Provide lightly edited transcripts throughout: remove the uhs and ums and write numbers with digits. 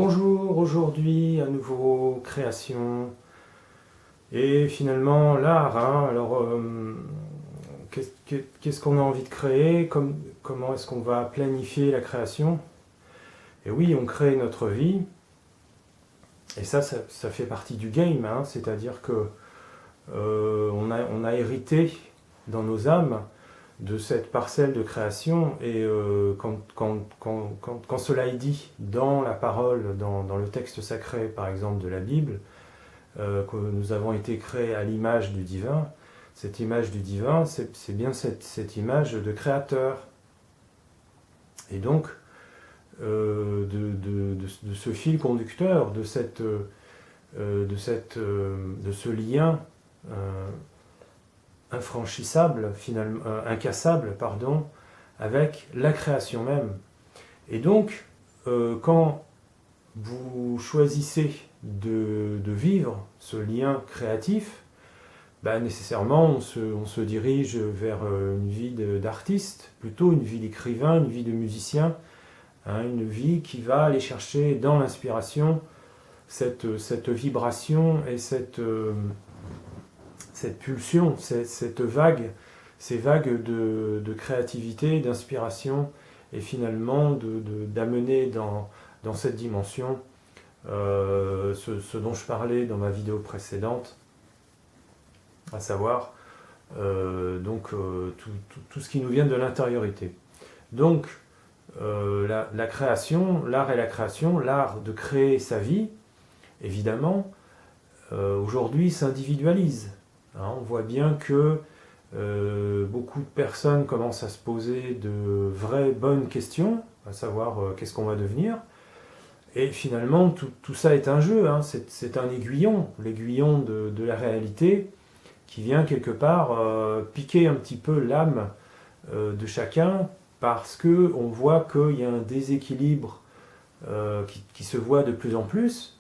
Bonjour, aujourd'hui à nouveau création et finalement l'art. Alors, qu'est-ce qu'on a envie de créer? Comment est-ce qu'on va planifier la création? Et oui, on crée notre vie et ça fait partie du game, hein. C'est-à-dire que on a hérité dans nos âmes de cette parcelle de création et quand cela est dit dans la parole, dans le texte sacré par exemple de la Bible, que nous avons été créés à l'image du divin, cette image du divin, c'est bien cette image de créateur. Et donc, de ce fil conducteur, de ce lien infranchissable, finalement, incassable, pardon, avec la création même. Et donc, quand vous choisissez de vivre ce lien créatif, ben nécessairement on se dirige vers une vie d'artiste, plutôt une vie d'écrivain, une vie de musicien, hein, une vie qui va aller chercher dans l'inspiration cette vibration et cette pulsion, cette vague, ces vagues de créativité, d'inspiration, et finalement d'amener dans cette dimension ce dont je parlais dans ma vidéo précédente, à savoir tout ce qui nous vient de l'intériorité. Donc la création, l'art et la création, l'art de créer sa vie, évidemment, aujourd'hui s'individualise. Hein, on voit bien que beaucoup de personnes commencent à se poser de vraies bonnes questions, à savoir qu'est-ce qu'on va devenir. Et finalement, tout ça est un jeu, hein, c'est un aiguillon, l'aiguillon de la réalité, qui vient quelque part piquer un petit peu l'âme de chacun, parce qu'on voit qu'il y a un déséquilibre qui se voit de plus en plus.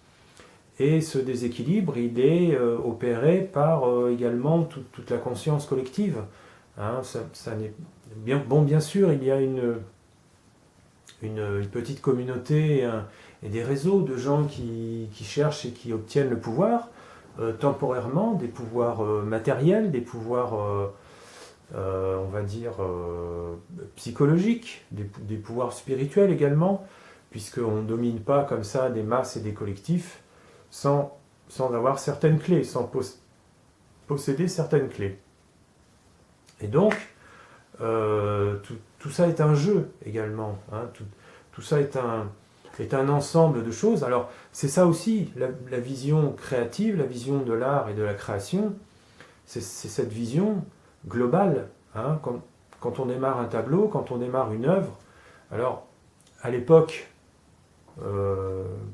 Et ce déséquilibre, il est opéré par également toute la conscience collective. Hein, bien sûr, il y a une petite communauté et des réseaux de gens qui cherchent et qui obtiennent le pouvoir, temporairement, des pouvoirs matériels, des pouvoirs, on va dire, psychologiques, des pouvoirs spirituels également, puisqu'on ne domine pas comme ça des masses et des collectifs, sans avoir certaines clés, sans posséder certaines clés. Et donc, tout ça est un jeu également. Hein, tout ça est un ensemble de choses. Alors, c'est ça aussi, la vision créative, la vision de l'art et de la création, c'est cette vision globale. Hein, quand on démarre un tableau, quand on démarre une œuvre, alors, à l'époque,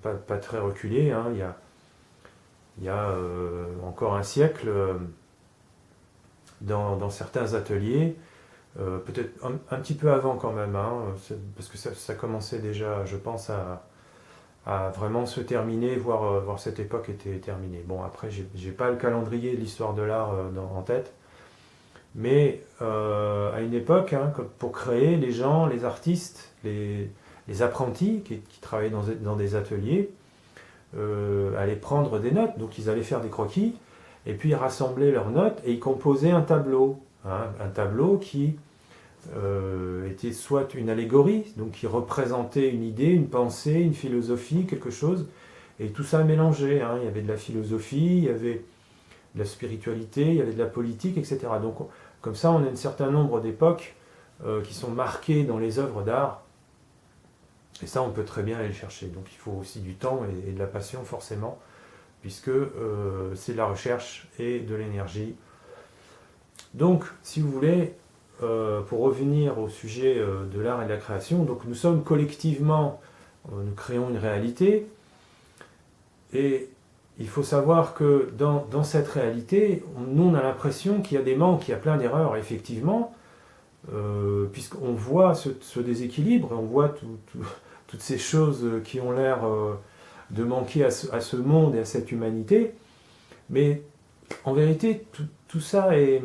pas très reculée, hein, il y a encore un siècle, dans certains ateliers, peut-être un petit peu avant quand même, hein, parce que ça commençait déjà, je pense, à vraiment se terminer, voire cette époque était terminée. Bon, après, j'ai pas le calendrier de l'histoire de l'art en tête, mais à une époque, hein, pour créer, les gens, les artistes, les apprentis qui travaillaient dans des ateliers, allaient prendre des notes, donc ils allaient faire des croquis, et puis ils rassemblaient leurs notes et ils composaient un tableau, hein, un tableau qui était soit une allégorie, donc qui représentait une idée, une pensée, une philosophie, quelque chose, et tout ça mélangé, hein. Il y avait de la philosophie, il y avait de la spiritualité, il y avait de la politique, etc. Donc comme ça, on a un certain nombre d'époques qui sont marquées dans les œuvres d'art. Et ça, on peut très bien aller le chercher. Donc il faut aussi du temps et de la passion, forcément, puisque c'est de la recherche et de l'énergie. Donc, si vous voulez, pour revenir au sujet de l'art et de la création, donc nous sommes collectivement, nous créons une réalité, et il faut savoir que dans cette réalité, nous on a l'impression qu'il y a des manques, qu'il y a plein d'erreurs, effectivement, puisqu'on voit ce déséquilibre, on voit toutes ces choses qui ont l'air de manquer à ce monde et à cette humanité, mais en vérité, tout ça est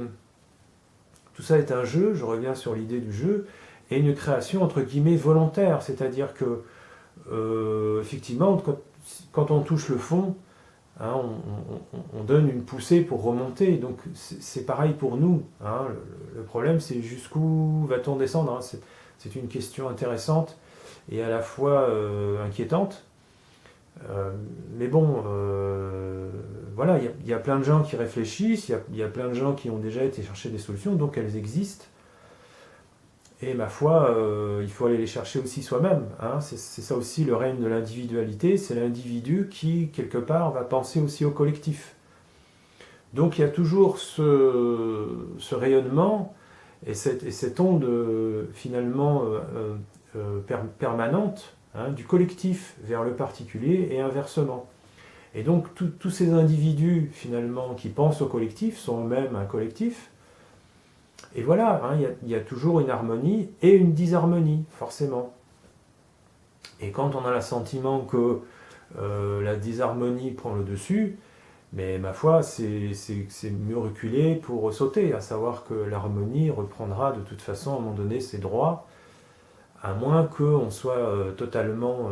un jeu, je reviens sur l'idée du jeu, et une création entre guillemets volontaire, c'est-à-dire que effectivement, quand on touche le fond, hein, on donne une poussée pour remonter. Donc c'est pareil pour nous. Hein. Le problème, c'est jusqu'où va-t-on descendre, hein. C'est une question intéressante et à la fois inquiétante. Mais bon, voilà, il y a plein de gens qui réfléchissent, il y a plein de gens qui ont déjà été chercher des solutions, donc elles existent. Et ma foi, il faut aller les chercher aussi soi-même. Hein. C'est ça aussi le règne de l'individualité, c'est l'individu qui, quelque part, va penser aussi au collectif. Donc il y a toujours ce rayonnement et cette onde finalement permanente, hein, du collectif vers le particulier et inversement. Et donc tous ces individus finalement qui pensent au collectif sont eux-mêmes un collectif. Et voilà, hein, y a toujours une harmonie et une disharmonie, forcément. Et quand on a le sentiment que la disharmonie prend le dessus, mais ma foi, c'est mieux reculer pour sauter, à savoir que l'harmonie reprendra de toute façon à un moment donné ses droits, à moins qu'on soit totalement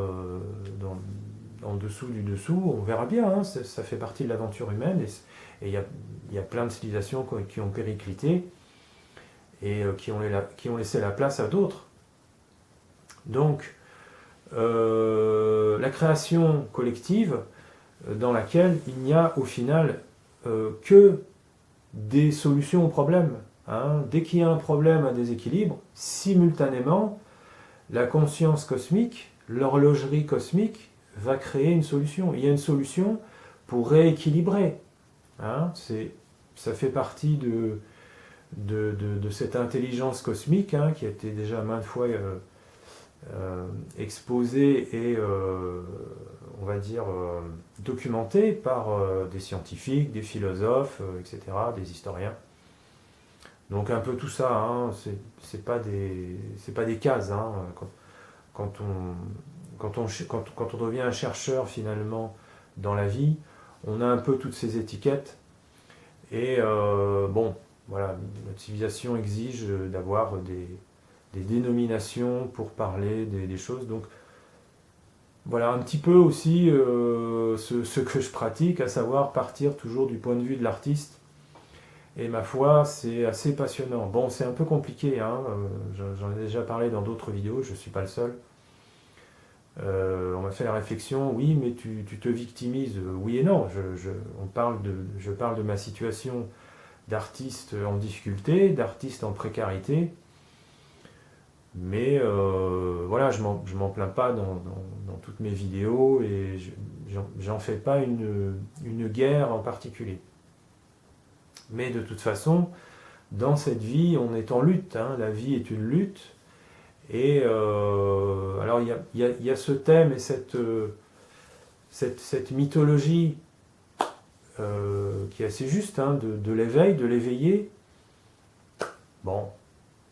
en dessous du dessous, on verra bien, hein, ça fait partie de l'aventure humaine, et il y a plein de civilisations qui ont périclité, et qui ont laissé la place à d'autres. Donc, la création collective, dans laquelle il n'y a au final que des solutions aux problèmes. Hein. Dès qu'il y a un problème, un déséquilibre, simultanément, la conscience cosmique, l'horlogerie cosmique, va créer une solution. Il y a une solution pour rééquilibrer. Hein. Ça fait partie de cette intelligence cosmique, hein, qui a été déjà maintes fois exposée et on va dire documentée par des scientifiques, des philosophes, etc., des historiens. Donc un peu tout ça, hein, c'est pas des cases. Hein, quand on devient un chercheur finalement dans la vie, on a un peu toutes ces étiquettes. Et bon, voilà, notre civilisation exige d'avoir des dénominations pour parler des choses. Donc voilà un petit peu aussi ce que je pratique, à savoir partir toujours du point de vue de l'artiste. Et ma foi, c'est assez passionnant. Bon, c'est un peu compliqué, hein, j'en ai déjà parlé dans d'autres vidéos, je ne suis pas le seul. On m'a fait la réflexion, oui, mais tu te victimises. Oui et non, je parle de ma situation d'artiste en difficulté, d'artiste en précarité. Mais voilà, je m'en plains pas dans toutes mes vidéos et j'en fais pas une guerre en particulier. Mais de toute façon, dans cette vie, on est en lutte. Hein, la vie est une lutte. Et alors il y a ce thème et cette mythologie qui est assez juste, hein, de l'éveil, de l'éveillé. Bon,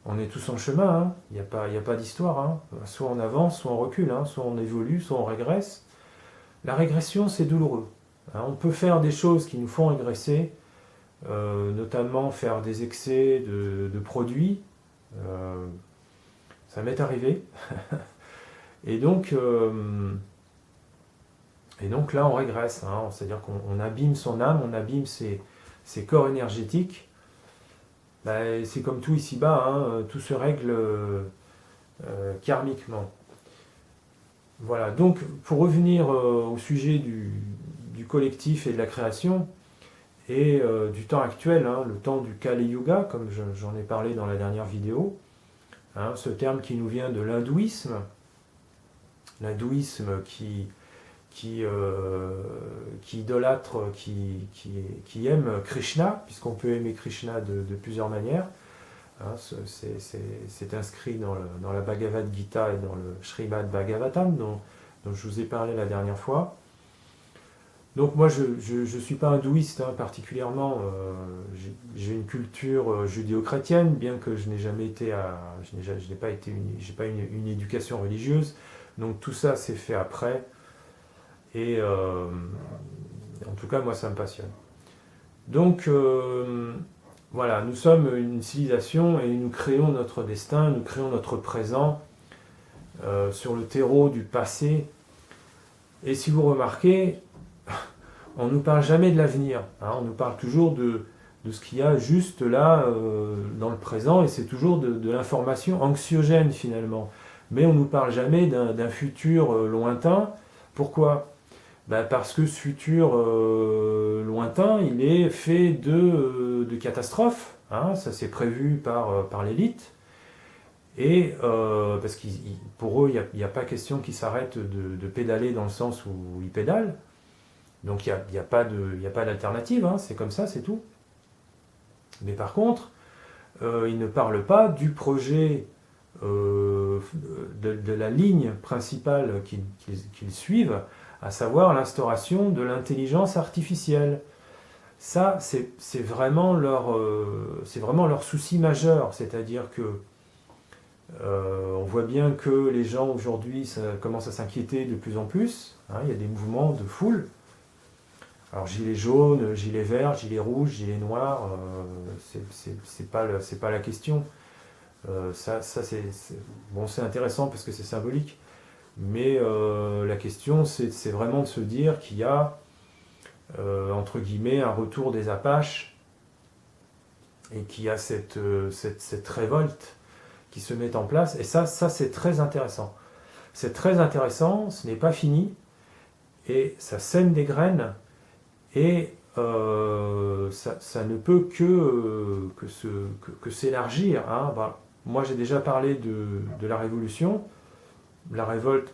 on est tous en chemin, hein. Il n'y a pas d'histoire. Hein. Soit on avance, soit on recule, hein. Soit on évolue, soit on régresse. La régression, c'est douloureux. Hein. On peut faire des choses qui nous font régresser, notamment faire des excès de produits. Ça m'est arrivé. Et donc là, on régresse. Hein. C'est-à-dire qu'on abîme son âme, on abîme ses corps énergétiques. Ben, c'est comme tout ici-bas, hein, tout se règle karmiquement. Voilà, donc pour revenir au sujet du collectif et de la création, et du temps actuel, hein, le temps du Kali Yuga, comme j'en ai parlé dans la dernière vidéo, hein, ce terme qui nous vient de l'hindouisme qui idolâtre, qui aime Krishna, puisqu'on peut aimer Krishna de plusieurs manières. Hein, c'est inscrit dans la Bhagavad Gita et dans le Srimad Bhagavatam, dont je vous ai parlé la dernière fois. Donc moi, je ne suis pas hindouiste, hein, particulièrement. J'ai une culture judéo-chrétienne, bien que je n'ai jamais été j'ai pas une éducation religieuse. Donc tout ça s'est fait après. Et en tout cas, moi, ça me passionne. Donc, voilà, nous sommes une civilisation et nous créons notre destin, nous créons notre présent sur le terreau du passé. Et si vous remarquez, on ne nous parle jamais de l'avenir, hein, on nous parle toujours de ce qu'il y a juste là dans le présent, et c'est toujours de l'information anxiogène finalement. Mais on ne nous parle jamais d'un futur lointain. Pourquoi? Parce que ce futur lointain, il est fait de catastrophes, hein, ça c'est prévu par l'élite, et parce que pour eux, il n'y a pas question qu'ils s'arrêtent de pédaler dans le sens où ils pédalent, donc il n'y a pas d'alternative, hein, c'est comme ça, c'est tout. Mais par contre, ils ne parlent pas du projet, de la ligne principale qu'ils suivent, à savoir l'instauration de l'intelligence artificielle. Ça, c'est vraiment leur souci majeur, c'est-à-dire que on voit bien que les gens aujourd'hui commencent à s'inquiéter de plus en plus, hein, il y a des mouvements de foule. Alors gilets jaunes, gilets verts, gilets rouges, gilets noirs, c'est pas la question. Ça bon, c'est intéressant parce que c'est symbolique, mais la question c'est vraiment de se dire qu'il y a entre guillemets un retour des Apaches et qu'il y a cette révolte qui se met en place, et ça c'est très intéressant. C'est très intéressant, ce n'est pas fini, et ça sème des graines. Et ça ne peut que s'élargir, hein. Moi j'ai déjà parlé de la révolution. La révolte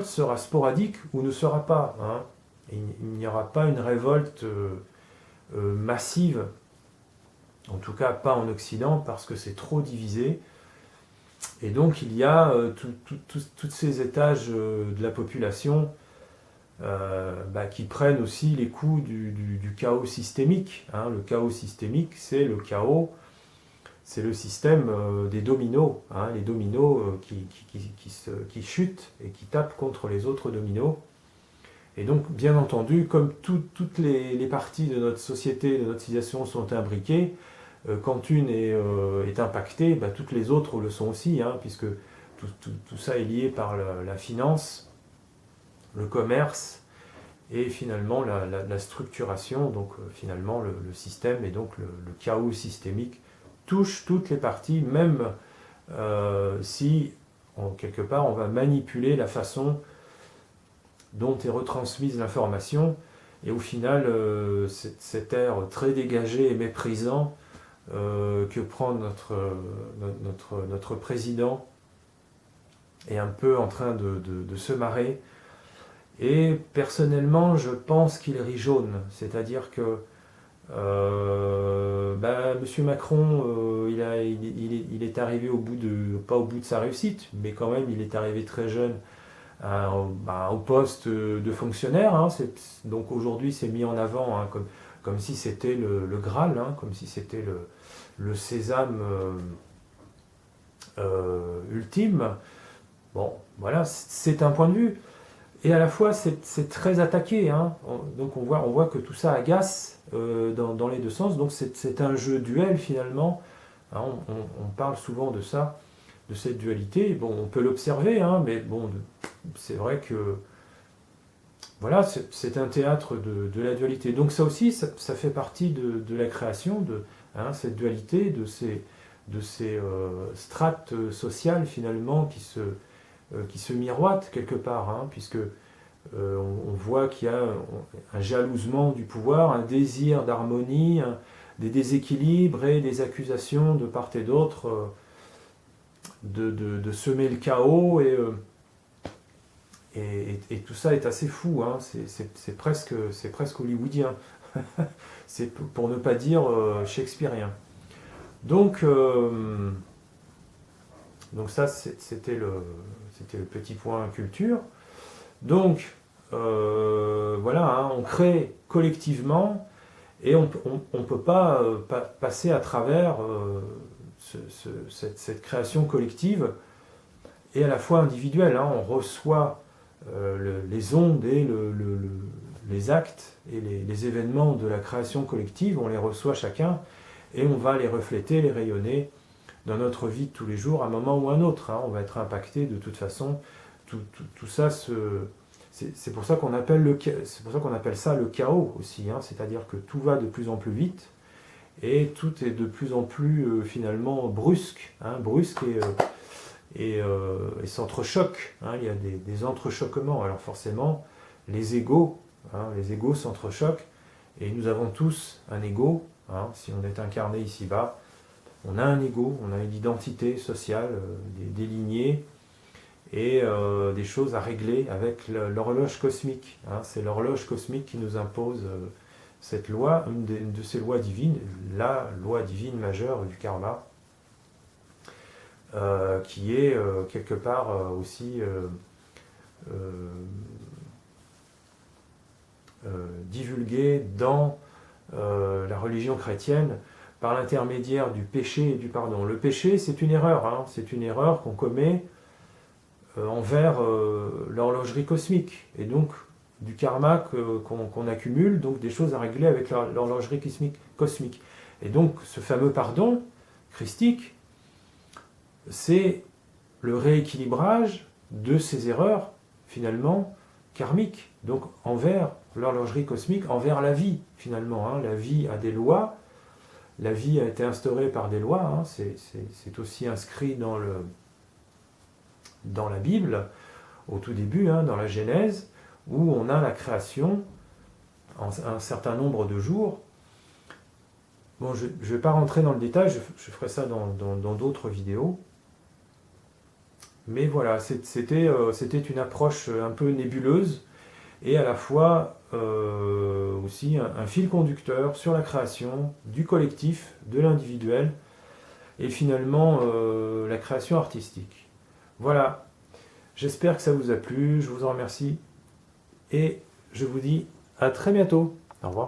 sera sporadique ou ne sera pas, hein. Il n'y aura pas une révolte massive, en tout cas pas en Occident, parce que c'est trop divisé. Et donc il y a tous ces étages de la population qui prennent aussi les coups du chaos systémique, hein. Le chaos systémique, c'est le chaos, c'est le système des dominos, hein, les dominos qui chutent et qui tapent contre les autres dominos. Et donc, bien entendu, comme toutes les parties de notre société, de notre civilisation sont imbriquées, quand une est impactée, toutes les autres le sont aussi, hein, puisque tout ça est lié par la finance, le commerce, et finalement la structuration, donc finalement le système, et donc le chaos systémique touche toutes les parties, même si quelque part on va manipuler la façon dont est retransmise l'information, et au final cet air très dégagé et méprisant que prend notre président est un peu en train de se marrer. Et personnellement, je pense qu'il rit jaune, c'est-à-dire que M. Macron, il est arrivé pas au bout de sa réussite, mais quand même, il est arrivé très jeune au poste de fonctionnaire, hein. Donc aujourd'hui, c'est mis en avant, hein, comme si c'était le Graal, hein, comme si c'était le sésame ultime. Bon, voilà, c'est un point de vue. Et à la fois, c'est très attaqué, hein. Donc on voit que tout ça agace dans les deux sens. Donc c'est un jeu duel finalement, hein. On parle souvent de ça, de cette dualité. Bon, on peut l'observer, hein, mais bon, c'est vrai que voilà, c'est un théâtre de la dualité. Donc ça aussi, ça fait partie de la création, hein, cette dualité, de ces strates sociales finalement qui se miroitent quelque part, hein, puisque on voit qu'il y a un jalousement du pouvoir, un désir d'harmonie, des déséquilibres et des accusations de part et d'autre de semer le chaos, et tout ça est assez fou, hein. C'est presque hollywoodien, c'est pour ne pas dire shakespearien. Donc ça c'était le petit point culture. Donc voilà, hein, on crée collectivement, et on ne peut pas passer à travers cette création collective et à la fois individuelle, hein. On reçoit les ondes et les actes et les événements de la création collective, on les reçoit chacun, et on va les refléter, les rayonner dans notre vie de tous les jours, à un moment ou à un autre. Hein. On va être impacté de toute façon. Tout ça, c'est pour ça qu'on appelle, ça le chaos aussi. Hein. C'est-à-dire que tout va de plus en plus vite et tout est de plus en plus finalement brusque. Hein, brusque et s'entrechoque. Hein. Il y a des entrechoquements. Alors forcément, les égos s'entrechoquent. Et nous avons tous un ego. Hein. Si on est incarné ici-bas, on a un ego, on a une identité sociale, des lignées et des choses à régler avec l'horloge cosmique. Hein. C'est l'horloge cosmique qui nous impose cette loi, une de ces lois divines, la loi divine majeure du karma, qui est quelque part aussi divulguée dans la religion chrétienne par l'intermédiaire du péché et du pardon. Le péché, c'est une erreur, hein. C'est une erreur qu'on commet envers l'horlogerie cosmique, et donc du karma qu'on accumule, donc des choses à régler avec l'horlogerie cosmique. Et donc ce fameux pardon christique, c'est le rééquilibrage de ces erreurs, finalement, karmiques, donc envers l'horlogerie cosmique, envers la vie, finalement. Hein. La vie a des lois, la vie a été instaurée par des lois, hein. C'est aussi inscrit dans la Bible, au tout début, hein, dans la Genèse, où on a la création en un certain nombre de jours. Bon, je ne vais pas rentrer dans le détail, je ferai ça dans d'autres vidéos. Mais voilà, c'était une approche un peu nébuleuse, et à la fois aussi un fil conducteur sur la création du collectif, de l'individuel, et finalement la création artistique. Voilà, j'espère que ça vous a plu, je vous en remercie, et je vous dis à très bientôt. Au revoir.